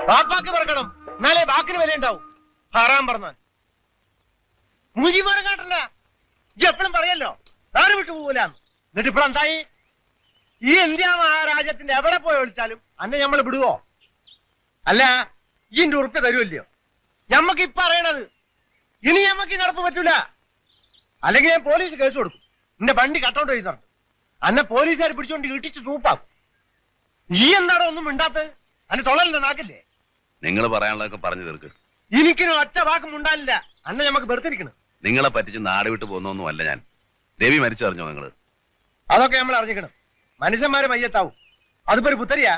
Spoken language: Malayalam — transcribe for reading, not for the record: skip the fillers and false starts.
ബാപ്പാക്ക് പറക്കണം, എന്നാലേ ബാക്കിന് വില ഉണ്ടാവും. ഹറാം പറഞ്ഞാൽ മുജിമാരെ കാട്ടണ്ട. ഇജ്ജ് എപ്പോഴും പറയല്ലോ നാട് വിട്ടു പോകൂലെന്ന്. എന്നിട്ട് ഇപ്പോൾ എന്തായി? ഈ ഇന്ത്യ മഹാരാജ്യത്തിന്റെ എവിടെ പോയി വിളിച്ചാലും അന്നെ നമ്മൾ വിടുവോ? അല്ല, ഇന്റെ ഉറുപ്പ് തരുമല്ലയോ? ഞമ്മക്ക് ഇപ്പൊ അറിയണത് ഇനി ഞമ്മക്ക് ഈ നടപ്പ് പറ്റൂല. അല്ലെങ്കിൽ ഞാൻ പോലീസ് കേസ് കൊടുക്കും. എന്റെ വണ്ടി കട്ടൗട്ട് ചെയ്ത് നടക്കും. അന്നെ പോലീസുകാർ പിടിച്ചുകൊണ്ട് ഇട്ടിച്ച് തൂപ്പാക്കും. ഈ എന്താണോ ഒന്നും മിണ്ടാത്ത? അന്നെ തൊള്ളലിന്റെ നാക്കില്ലേ? നിങ്ങൾ പറയാനുള്ളതൊക്കെ പറഞ്ഞു തീർക്ക്. എനിക്കിനും ഒറ്റ വാക്കും ഉണ്ടാവില്ല. അന്നെ ഞമ്മക്ക് വെറുതിരിക്കണം. നിങ്ങളെ പറ്റിച്ച് നാട് വിട്ട് പോകുന്നൊന്നും അല്ല ഞാൻ. ദേവി മരിച്ചറിഞ്ഞോ നിങ്ങള്? അതൊക്കെ നമ്മൾ അറിഞ്ഞിക്കണം. മനുഷ്യന്മാരെ മയ്യത്താവും. അതിപ്പോ ഒരു പുത്തരിയാ.